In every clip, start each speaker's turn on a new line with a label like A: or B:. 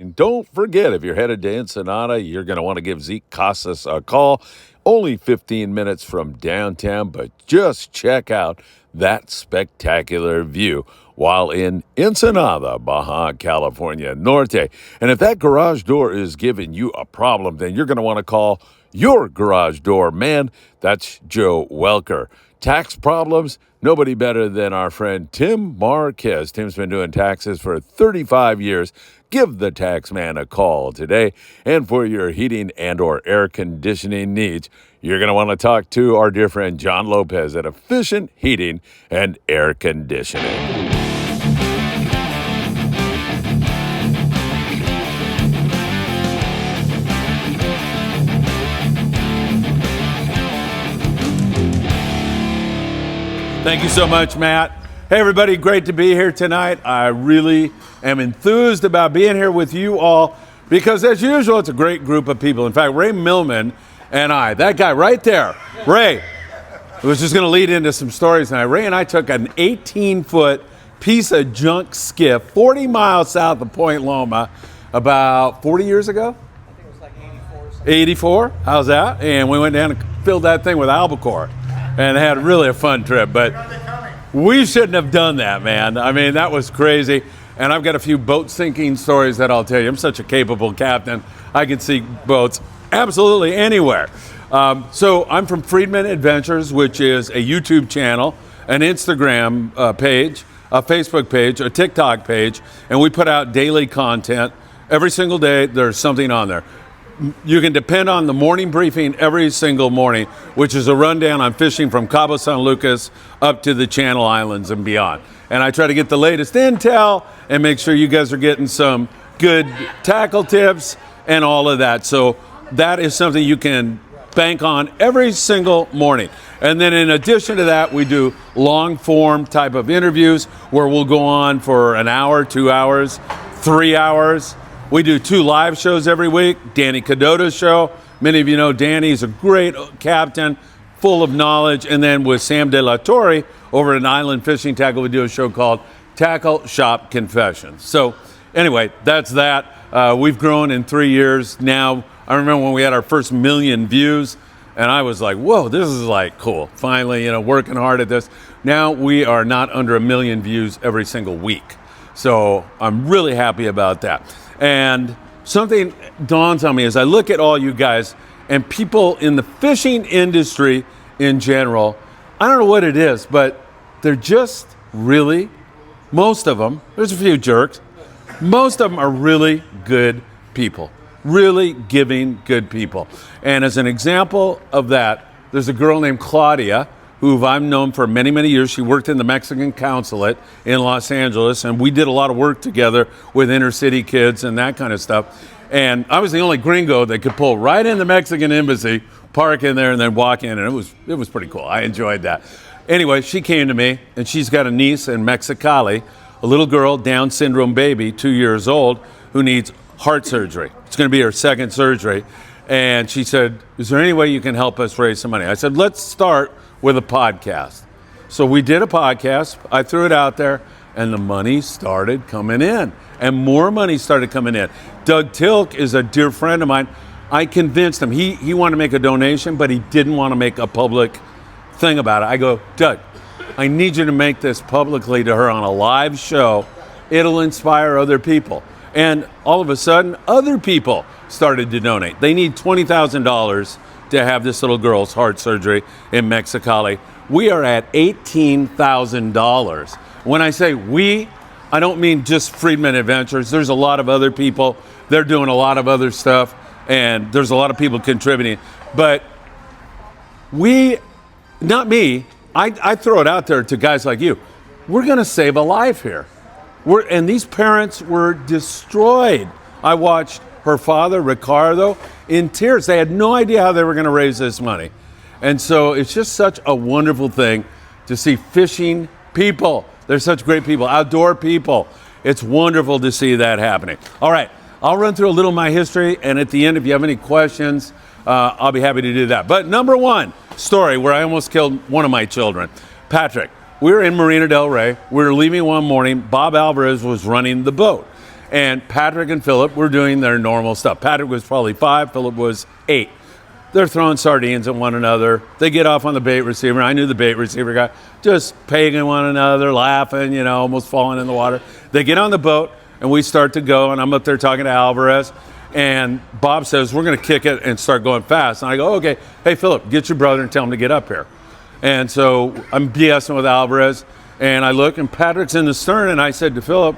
A: And don't forget, if you're headed to Ensenada, you're going to want to give Zeke Casas a call. Only 15 minutes from downtown, but just check out that spectacular view while in Ensenada, Baja California Norte. And if that garage door is giving you a problem, then you're going to want to call your garage door man. That's Joe Welker. Tax problems? Nobody better than our friend Tim Marquez. Tim's been doing taxes for 35 years. Give the tax man a call today. And for your heating and or air conditioning needs, you're going to want to talk to our dear friend John Lopez at Efficient Heating and Air Conditioning. Thank you so much, Matt. Hey, everybody, great to be here tonight. I really am enthused about being here with you all because, as usual, it's a great group of people. In fact, Ray Millman and I, that guy right there, Ray, was just going to lead into some stories tonight. Ray and I took an 18-foot piece of junk skiff 40 miles south of Point Loma about 40 years ago.
B: I think it was like 84.
A: 84? How's that? And we went down and filled that thing with albacore. And had really a fun trip, but we shouldn't have done that, man. I mean, that was crazy. And I've got a few boat sinking stories that I'll tell you. I'm such a capable captain. I can sink boats absolutely anywhere. So I'm from Friedman Adventures, which is a YouTube channel, an Instagram page, a Facebook page, a TikTok page, and we put out daily content. Every single day, there's something on there. You can depend on the morning briefing every single morning, which is a rundown on fishing from Cabo San Lucas up to the Channel Islands and beyond. And I try to get the latest intel and make sure you guys are getting some good tackle tips and all of that. So that is something you can bank on every single morning. And then in addition to that, we do long form type of interviews where we'll go on for an hour, 2 hours, 3 hours. We do 2 live shows every week. Danny Cadota's show. Many of you know Danny. He's a great captain, full of knowledge. And then with Sam De La Torre over at Island Fishing Tackle, we do a show called Tackle Shop Confessions. So anyway, that's that. We've grown in 3 years now. I remember when we had our first 1 million views, and I was like, whoa, this is like cool. Finally, working hard at this. Now we are not under 1 million views every single week. So I'm really happy about that. And something dawns on me as I look at all you guys and people in the fishing industry in general. I don't know what it is, but they're just really, most of them, there's a few jerks, most of them are really good people, really giving good people. And as an example of that, there's a girl named Claudia, who I've known for many, many years. She worked in the Mexican consulate in Los Angeles, and we did a lot of work together with inner city kids and that kind of stuff. And I was the only gringo that could pull right in the Mexican embassy, park in there, and then walk in, and it was pretty cool. I enjoyed that. Anyway, she came to me, and she's got a niece in Mexicali, a little girl, Down syndrome baby, 2 years old, who needs heart surgery. It's going to be her second surgery. And she said, is there any way you can help us raise some money? I said, let's start with a podcast. So we did a podcast. I threw it out there, and the money started coming in, and more money started coming in. Doug Tilk is a dear friend of mine. I convinced him. He wanted to make a donation, but he didn't want to make a public thing about it. I go, Doug, I need you to make this publicly to her on a live show. It'll inspire other people. And all of a sudden, other people started to donate. They need $20,000 to have this little girl's heart surgery in Mexicali. We are at $18,000. When I say we, I don't mean just Friedman Adventures. There's a lot of other people. They're doing a lot of other stuff, and there's a lot of people contributing. But we, not me, I throw it out there to guys like you. We're going to save a life here. And these parents were destroyed. I watched her father, Ricardo, in tears. They had no idea how they were going to raise this money. And so it's just such a wonderful thing to see fishing people. They're such great people, outdoor people. It's wonderful to see that happening. All right, I'll run through a little of my history, and at the end, if you have any questions, I'll be happy to do that. But number one story where I almost killed one of my children. Patrick, we were in Marina del Rey. We were leaving one morning. Bob Alvarez was running the boat. And Patrick and Philip were doing their normal stuff. Patrick was probably 5, Philip was 8. They're throwing sardines at one another. They get off on the bait receiver. I knew the bait receiver guy, just pegging one another, laughing, almost falling in the water. They get on the boat, and we start to go, and I'm up there talking to Alvarez. And Bob says, we're going to kick it and start going fast. And I go, okay, hey, Philip, get your brother and tell him to get up here. And so I'm BSing with Alvarez, and I look, and Patrick's in the stern, and I said to Philip,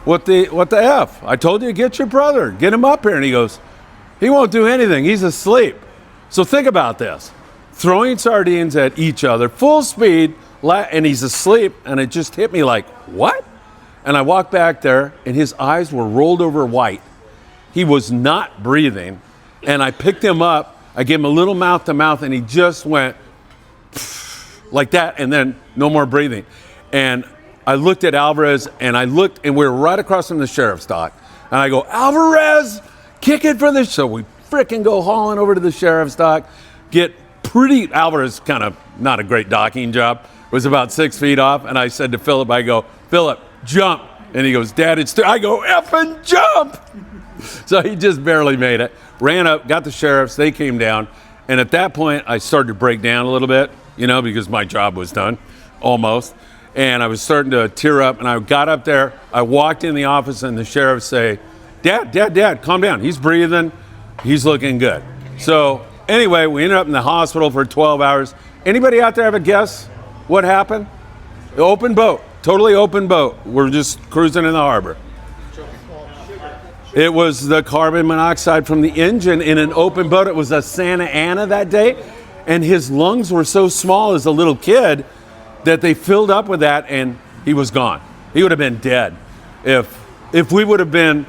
A: what the F? I told you to get your brother, get him up here. And he goes, he won't do anything, he's asleep. So think about this, throwing sardines at each other, full speed, and he's asleep, and it just hit me like, what? And I walked back there, and his eyes were rolled over white. He was not breathing, and I picked him up, I gave him a little mouth to mouth, and he just went like that, and then no more breathing. And I looked at Alvarez, and we were right across from the sheriff's dock. And I go, Alvarez, kick it for this. So we frickin' go hauling over to the sheriff's dock, Alvarez kind of not a great docking job, was about 6 feet off. And I said to Philip, I go, Philip, jump. And he goes, Dad, I go, effing jump. So he just barely made it. Ran up, got the sheriffs, they came down. And at that point, I started to break down a little bit, because my job was done, almost. And I was starting to tear up, and I got up there. I walked in the office, and the sheriff say, Dad, calm down. He's breathing. He's looking good. So anyway, we ended up in the hospital for 12 hours. Anybody out there have a guess what happened? Open boat, totally open boat. We're just cruising in the harbor. It was the carbon monoxide from the engine in an open boat. It was a Santa Ana that day, and his lungs were so small as a little kid that they filled up with that, and he was gone. He would have been dead if we would have been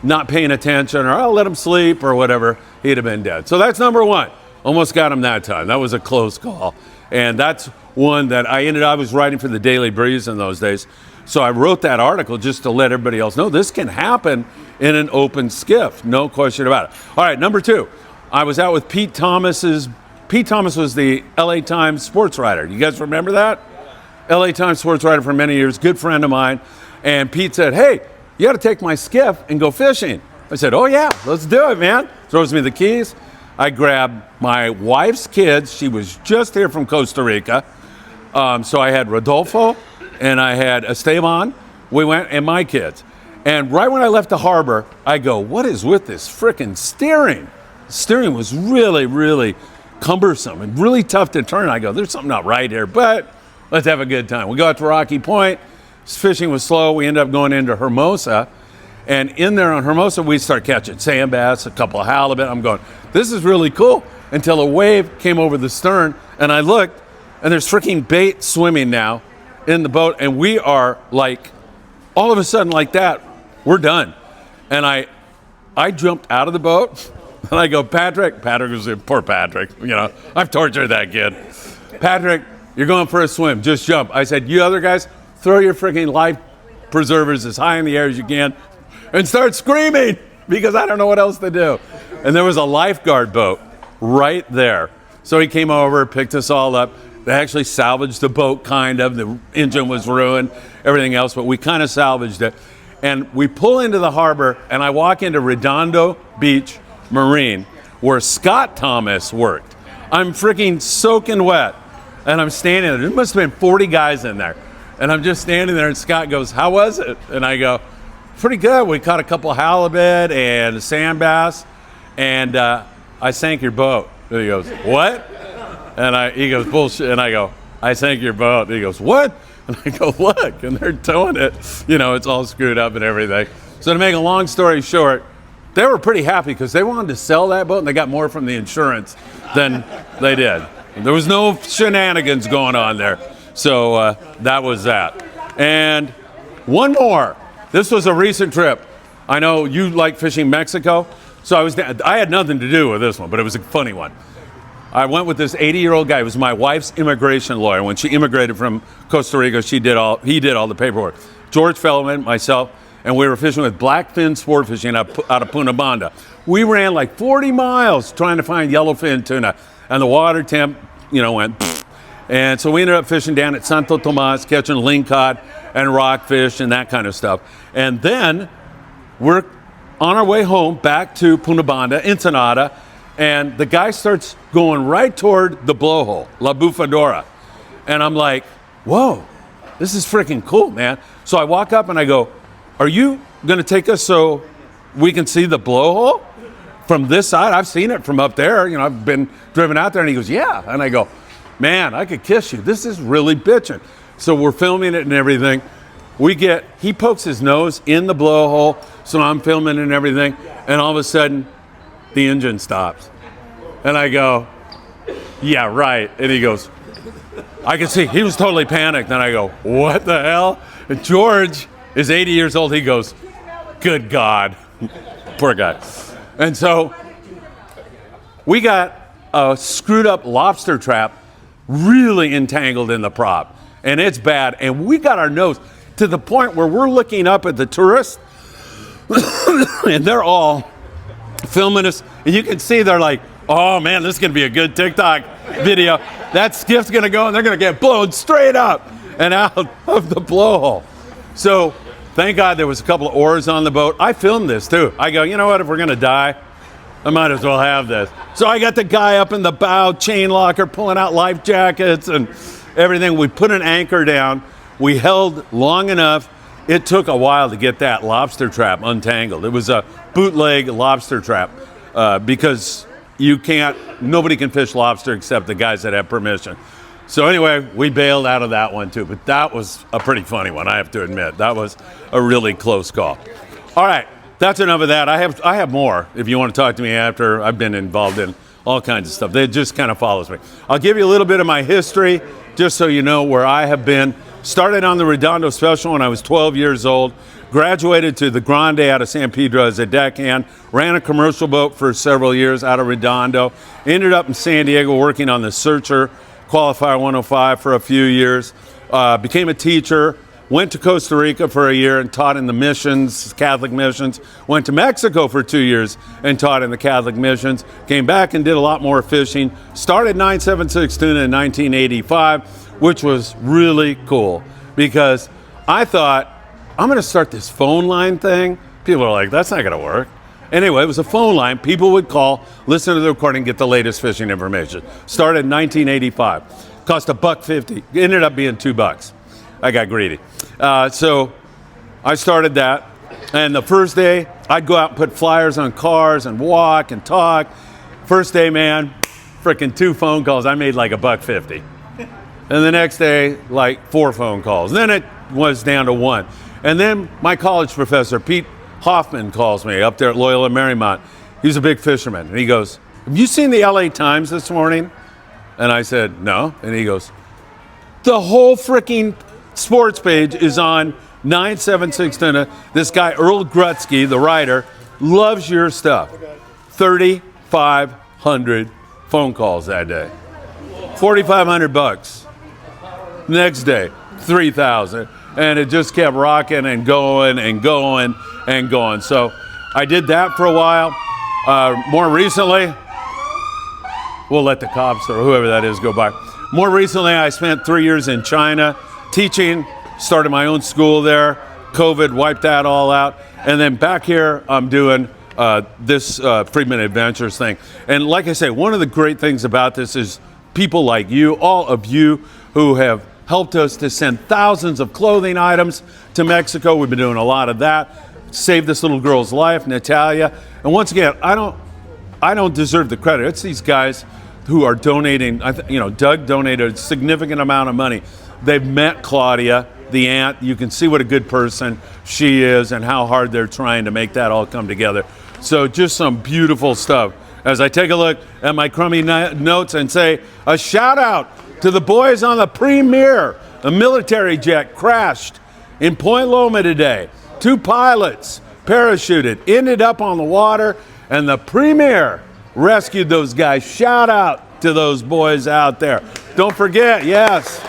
A: not paying attention, or let him sleep or whatever. He'd have been dead. So that's number one. Almost got him that time. That was a close call, and that's one that I was writing for the Daily Breeze in those days. So I wrote that article just to let everybody else know this can happen in an open skiff, no question about it. All right, number 2, I was out with Pete Thomas was the LA Times sports writer. You guys remember that? LA Times sports writer for many years, good friend of mine. And Pete said, hey, you got to take my skiff and go fishing. I said, oh yeah, let's do it, man. Throws me the keys. I grabbed my wife's kids. She was just here from Costa Rica. So I had Rodolfo and I had Esteban. We went, and my kids. And right when I left the harbor, I go, what is with this frickin' steering? Steering was really, really cumbersome and really tough to turn. I go, there's something not right here, but let's have a good time. We go out to Rocky Point. Fishing was slow. We ended up going into Hermosa. And in there on Hermosa, we start catching sand bass, a couple of halibut. I'm going, this is really cool. Until a wave came over the stern, and I looked, and there's freaking bait swimming now in the boat. And we are like, all of a sudden like that, we're done. And I jumped out of the boat, and I go, Patrick was poor Patrick. I've tortured that kid. Patrick, you're going for a swim. Just jump. I said, you other guys, throw your freaking life preservers as high in the air as you can and start screaming, because I don't know what else to do. And there was a lifeguard boat right there. So he came over, picked us all up. They actually salvaged the boat, kind of. The engine was ruined, everything else, but we kind of salvaged it. And we pull into the harbor, and I walk into Redondo Beach Marine, where Scott Thomas worked. I'm freaking soaking wet, and I'm standing there. There must have been 40 guys in there. And I'm just standing there, and Scott goes, how was it? And I go, pretty good. We caught a couple halibut and sand bass, and I sank your boat. And he goes, what? And he goes, bullshit. And I go, I sank your boat. And he goes, what? And I go, look. And they're towing it. It's all screwed up and everything. So to make a long story short, they were pretty happy because they wanted to sell that boat, and they got more from the insurance than they did. There was no shenanigans going on there. So that was that. And one more. This was a recent trip. I know you like fishing Mexico. So I had nothing to do with this one, but it was a funny one. I went with this 80-year-old guy. It was my wife's immigration lawyer. When she immigrated from Costa Rica, he did all the paperwork. George Fellman, myself, and we were fishing with blackfin sport fishing out of Punta Banda. We ran like 40 miles trying to find yellowfin tuna, and the water temp, went pfft. And so we ended up fishing down at Santo Tomas, catching lingcod and rockfish and that kind of stuff. And then we're on our way home back to Punta Ensenada, and the guy starts going right toward the blowhole, La Bufadora. And I'm like, whoa, this is freaking cool, man. So I walk up and I go, are you going to take us so we can see the blowhole from this side? I've seen it from up there. You know, I've been driven out there. And he goes, yeah. And I go, man, I could kiss you. This is really bitching. So we're filming it and everything. He pokes his nose in the blowhole, so I'm filming and everything. And all of a sudden, the engine stops. And I go, yeah, right. And he goes, I can see, he was totally panicked. And I go, what the hell? And George is 80 years old. He goes, good God. Poor guy. And so we got a screwed up lobster trap really entangled in the prop. And it's bad. And we got our nose to the point where we're looking up at the tourists and they're all filming us. And you can see they're like, oh man, this is going to be a good TikTok video. That skiff's going to go and they're going to get blown straight up and out of the blowhole. So thank God there was a couple of oars on the boat. I filmed this too. I go, you know what, if we're going to die, I might as well have this. So I got the guy up in the bow chain locker pulling out life jackets and everything. We put an anchor down. We held long enough. It took a while to get that lobster trap untangled. It was a bootleg lobster trap because nobody can fish lobster except the guys that have permission. So anyway, we bailed out of that one too, but that was a pretty funny one, I have to admit. That was a really close call. All right, that's enough of that. I have more if you want to talk to me after. I've been involved in all kinds of stuff. It just kind of follows me. I'll give you a little bit of my history just so you know where I have been. Started on the Redondo Special when I was 12 years old. Graduated to the Grande out of San Pedro as a deckhand. Ran a commercial boat for several years out of Redondo. Ended up in San Diego working on the Searcher Qualifier 105 for a few years. Became a teacher. Went to Costa Rica for a year and taught in the missions, Catholic missions. Went to Mexico for 2 years and taught in the Catholic missions. Came back and did a lot more fishing. Started 976 Tuna in 1985, which was really cool because I thought, I'm going to start this phone line thing. People are like, that's not going to work. Anyway, it was a phone line. People would call, listen to the recording, get the latest fishing information. Started in 1985. Cost $1.50. Ended up being $2. I got greedy. So I started that. And the first day, I'd go out and put flyers on cars and walk and talk. First day, man, freaking 2 phone calls. I made like $1.50. And the next day, like 4 phone calls. Then it was down to 1. And then my college professor, Pete Hoffman, calls me up there at Loyola Marymount. He's a big fisherman. And he goes, have you seen the LA Times this morning? And I said, no. And he goes, the whole freaking sports page is on 976 Tuna. This guy, Earl Grutzky, the writer, loves your stuff. 3,500 phone calls that day. $4,500. Next day, 3,000. And it just kept rocking and going and going and going. So I did that for a while. More recently, we'll let the cops or whoever that is go by. More recently, I spent 3 years in China teaching, started my own school there. COVID wiped that all out. And then back here, I'm doing this Freedman Adventures thing. And like I say, one of the great things about this is people like you, all of you who have helped us to send thousands of clothing items to Mexico. We've been doing a lot of that. Saved this little girl's life, Natalia. And once again, I don't deserve the credit. It's these guys who are donating. Doug donated a significant amount of money. They've met Claudia, the aunt. You can see what a good person she is and how hard they're trying to make that all come together. So just some beautiful stuff. As I take a look at my crummy notes and say, a shout out to the boys on the Premier. A military jet crashed in Point Loma today. 2 pilots parachuted, ended up on the water, and the Premier rescued those guys. Shout out to those boys out there. Don't forget, yes,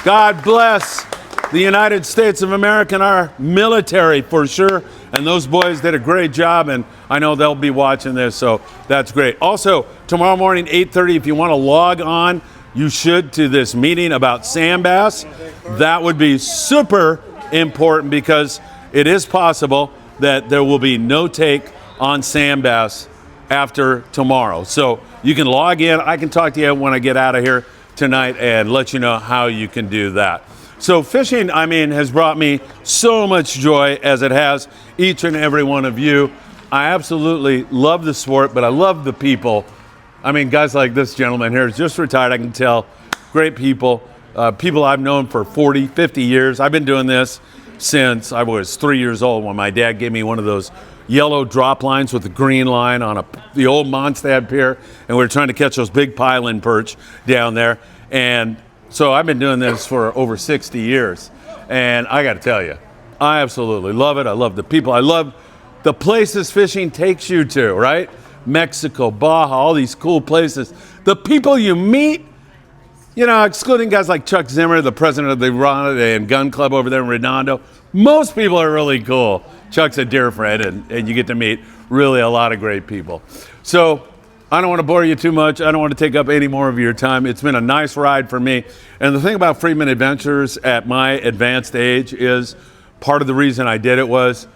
A: God bless the United States of America and our military for sure. And those boys did a great job, and I know they'll be watching this, so that's great. Also, tomorrow morning, 8:30, if you want to log on, you should, to this meeting about sand bass. That would be super important because it is possible that there will be no take on sand bass after tomorrow. So you can log in. I can talk to you when I get out of here tonight and let you know how you can do that. So fishing, I mean, has brought me so much joy, as it has each and every one of you. I absolutely love the sport, but I love the people. I mean, guys like this gentleman here is just retired, I can tell. Great people. People I've known for 40, 50 years. I've been doing this since I was 3 years old, when my dad gave me one of those yellow drop lines with the green line on the old Mondstadt Pier, and we were trying to catch those big piling perch down there. And so I've been doing this for over 60 years. And I got to tell you, I absolutely love it. I love the people. I love the places fishing takes you to, right? Mexico, Baja, all these cool places. The people you meet, you know, excluding guys like Chuck Zimmer, the president of the Ron Gun Club over there in Redondo, most people are really cool. Chuck's a dear friend, and you get to meet really a lot of great people. So I don't want to bore you too much. I don't want to take up any more of your time. It's been a nice ride for me. And the thing about Freedman Adventures at my advanced age is, part of the reason I did it was,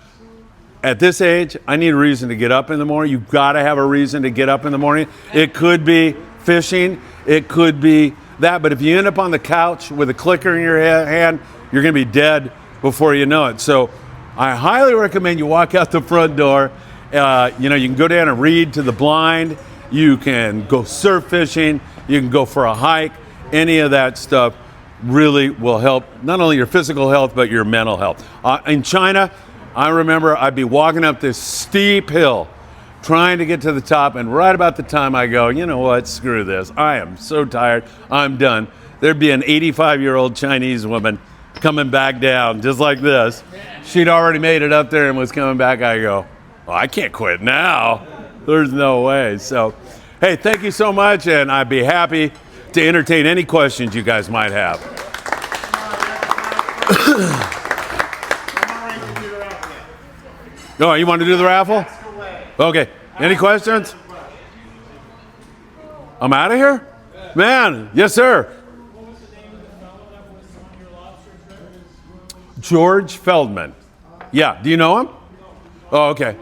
A: at this age, I need a reason to get up in the morning. You've got to have a reason to get up in the morning. It could be fishing. It could be that. But if you end up on the couch with a clicker in your hand, you're going to be dead before you know it. So I highly recommend you walk out the front door. You know, you can go down and read to the blind. You can go surf fishing. You can go for a hike. Any of that stuff really will help not only your physical health, but your mental health. In China, I remember I'd be walking up this steep hill trying to get to the top, and right about the time I go, you know what, screw this. I am so tired. I'm done. There'd be an 85-year-old Chinese woman coming back down just like this. She'd already made it up there and was coming back. I go, well, I can't quit now. There's no way. So, hey, thank you so much, and I'd be happy to entertain any questions you guys might have. No, you want to do the raffle? Okay. Any questions? I'm out of here? Man, yes, sir. George Feldman. Yeah, do you know him? Oh, okay.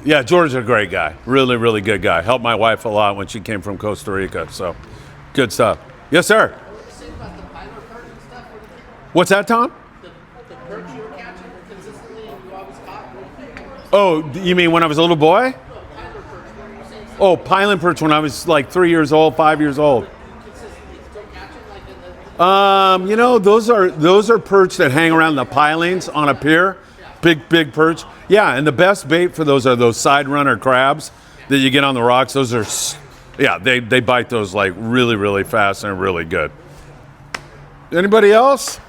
A: Yeah, George is a great guy. Really, really good guy. Helped my wife a lot when she came from Costa Rica, so good stuff. Yes, sir. What's that, Tom?
B: The perch you were catching consistently, you always caught.
A: Oh, you mean when I was a little boy? Oh, piling perch when I was like 3 years old, 5 years old. You know, those are perch that hang around the pilings on a pier. Big perch. Yeah, and the best bait for those are those side runner crabs that you get on the rocks. Those are, yeah, they bite those like really, really fast and really good. Anybody else?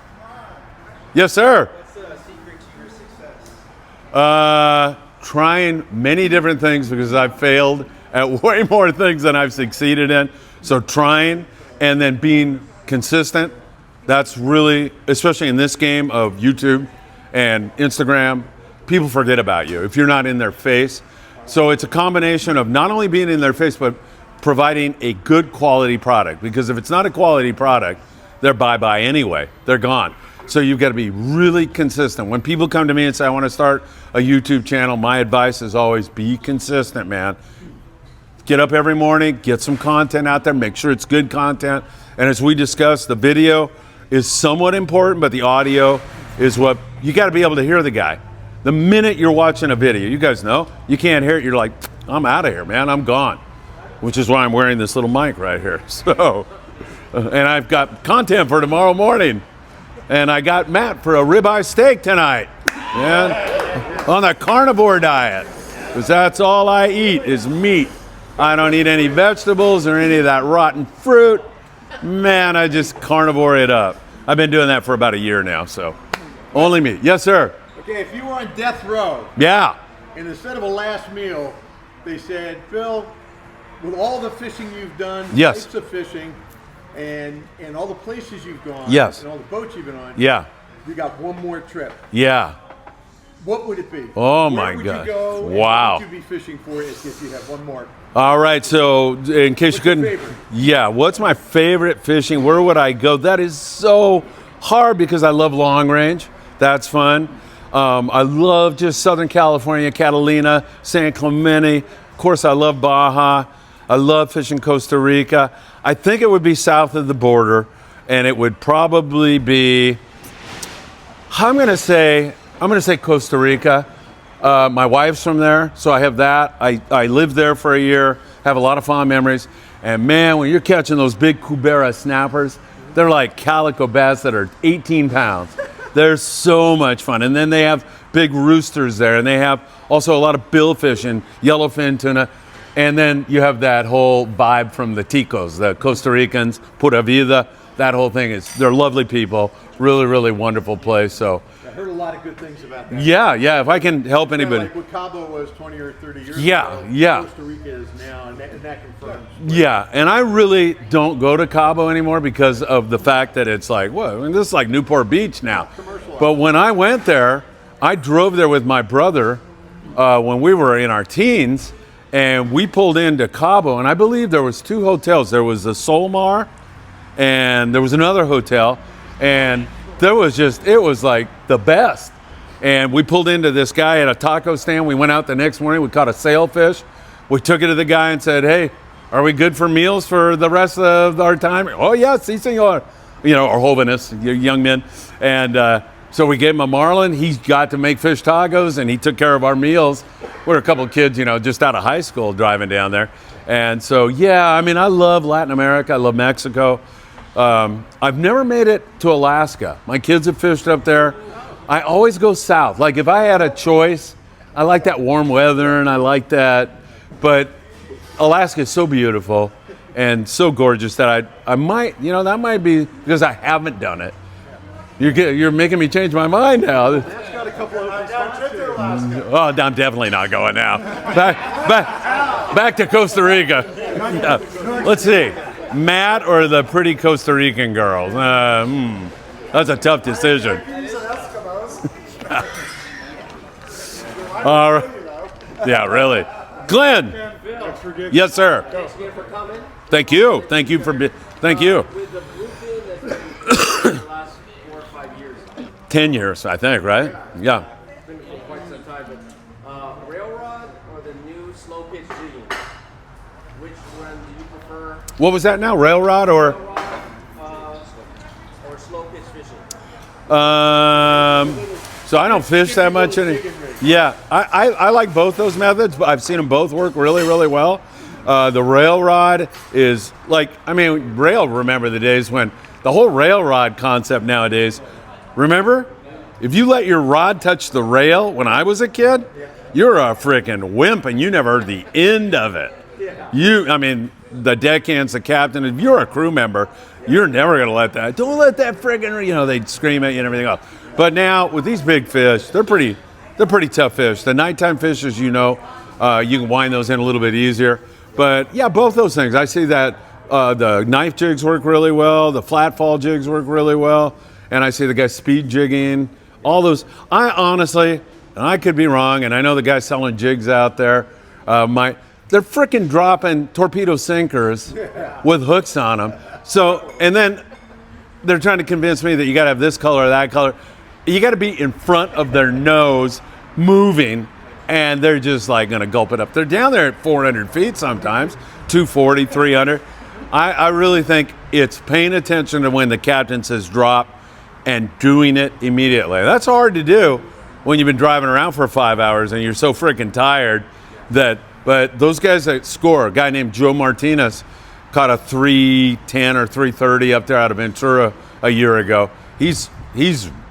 A: Yes, sir.
B: What's the secret to your success?
A: Trying many different things, because I've failed at way more things than I've succeeded in. So trying and then being consistent. That's really, especially in this game of YouTube and Instagram, people forget about you if you're not in their face. So it's a combination of not only being in their face, but providing a good quality product. Because if it's not a quality product, they're bye-bye anyway. They're gone. So you've got to be really consistent. When people come to me and say, I want to start a YouTube channel, my advice is always be consistent, man. Get up every morning, get some content out there, make sure it's good content. And as we discussed, the video is somewhat important, but the audio is what, you got to be able to hear the guy. The minute you're watching a video, you guys know, you can't hear it, you're like, I'm out of here, man, I'm gone. Which is why I'm wearing this little mic right here. So, and I've got content for tomorrow morning. And I got Matt for a ribeye steak tonight, man, on the carnivore diet, because that's all I eat is meat. I don't eat any vegetables or any of that rotten fruit. Man, I just carnivore it up. I've been doing that for about a year now, so only meat. Yes, sir.
C: Okay, if you were on death row,
A: Yeah.
C: and instead of a last meal, they said, Phil, with all the fishing you've done,
A: Yes.
C: types of fishing, and all the places you've gone,
A: Yes.
C: and all the boats you've been on,
A: Yeah.
C: you got one more trip.
A: Yeah.
C: What would it be?
A: Oh,
C: Where
A: my
C: would
A: God.
C: you go, and
A: Wow.
C: what would you be fishing for if you had one more?
A: All right, so in case
C: What's
A: you couldn't,
C: your favorite?
A: yeah, what's my favorite fishing? Where would I go? That is so hard because I love long range. That's fun. I love just Southern California, Catalina, San Clemente. Of course, I love Baja. I love fishing Costa Rica. I think it would be south of the border, and it would probably be, I'm gonna say Costa Rica. My wife's from there, so I have that. I lived there for a year, have a lot of fond memories. And man, when you're catching those big Cubera snappers, they're like calico bass that are 18 pounds. They're so much fun. And then they have big roosters there, and they have also a lot of billfish and yellowfin tuna. And then you have that whole vibe from the Ticos, the Costa Ricans, Pura Vida. That whole thing they're lovely people, really, really wonderful place. So
C: I heard a lot of good things about that.
A: yeah, if I can help anybody.
C: Like what Cabo was 20 or 30 years
A: Yeah,
C: ago,
A: yeah.
C: Costa Rica is now, and that confirms.
A: Yeah, and I really don't go to Cabo anymore because of the fact that it's like, well, I mean, this is like Newport Beach now. But when I went there, I drove there with my brother when we were in our teens, and we pulled into Cabo, and I believe there was 2 hotels. There was the Solmar, and there was another hotel, and it was like the best. And we pulled into this guy at a taco stand. We went out the next morning, we caught a sailfish. We took it to the guy and said, hey, are we good for meals for the rest of our time? Oh, yeah, si, senor. You know, our holiness, young men. And so we gave him a marlin. He got to make fish tacos, and he took care of our meals. We were a couple of kids, just out of high school driving down there. And so, yeah, I mean, I love Latin America. I love Mexico. I've never made it to Alaska. My kids have fished up there. I always go south. Like if I had a choice, I like that warm weather and I like that. But Alaska is so beautiful and so gorgeous that I might, that might be because I haven't done it. You're making me change my mind now.
C: It's got a couple of
A: Oh, I'm definitely not going now. Back to Costa Rica. Let's see. Matt or the pretty Costa Rican girls? That's a tough decision. All right. Yeah, really. Glenn. Yes, sir. Thank you. Thank you.
B: With the bluefin, that's been the last 4 or 5 years.
A: 10 years, I think, right? Yeah.
B: It's been for quite some time. But railrod or the new slow pitch jigging? Which one do you prefer?
A: What was that now? Railrod or?
B: Or slow pitch fishing?
A: So I don't fish that much. Yeah, I like both those methods, but I've seen them both work really, really well. The rail rod is remember the days when the whole rail rod concept nowadays, remember? If you let your rod touch the rail when I was a kid, you're a freaking wimp and you never heard the end of it. The deckhands, the captain, if you're a crew member, you're never going to let that. Don't let that friggin', they'd scream at you and everything else. But now with these big fish, they're pretty tough fish. The nighttime fishes, you can wind those in a little bit easier. But yeah, both those things. I see that the knife jigs work really well. The flat fall jigs work really well. And I see the guys speed jigging. All those. I honestly, and I could be wrong, and I know the guys selling jigs out there, they're freaking dropping torpedo sinkers with hooks on them. So, and then they're trying to convince me that you got to have this color or that color. You got to be in front of their nose, moving, and they're just like going to gulp it up. They're down there at 400 feet sometimes, 240, 300. I really think it's paying attention to when the captain says drop and doing it immediately. That's hard to do when you've been driving around for 5 hours and you're so freaking tired but those guys that score, a guy named Joe Martinez caught a 310 or 330 up there out of Ventura a year ago. He's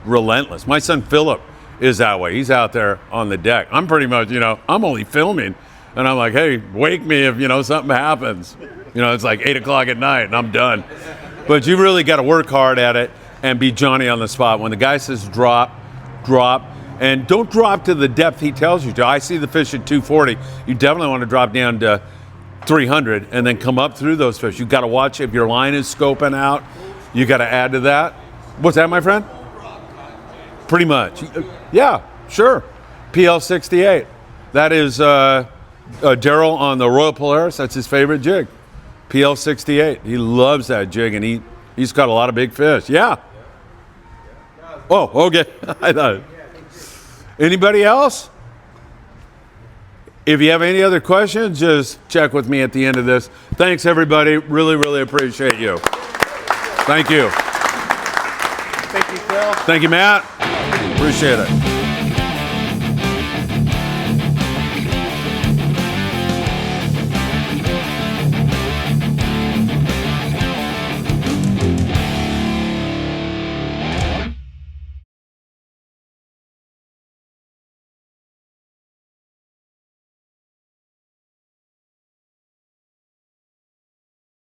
A: relentless. My son Philip is that way. He's out there on the deck. I'm pretty much, I'm only filming and I'm like, hey, wake me if, something happens. It's like 8 o'clock at night and I'm done. But you really got to work hard at it and be Johnny on the spot. When the guy says drop, and don't drop to the depth he tells you to. I see the fish at 240. You definitely want to drop down to 300 and then come up through those fish. You got to watch if your line is scoping out. You got to add to that. What's that, my friend? Pretty much. Yeah, sure. PL 68. That is Daryl on the Royal Polaris. That's his favorite jig. PL 68. He loves that jig, and he's caught a lot of big fish. Yeah. Oh, okay. I thought. Anybody else? If you have any other questions, just check with me at the end of this. Thanks, everybody. Really, really appreciate you. Thank you.
C: Thank you, Phil.
A: Thank you, Matt. Appreciate it.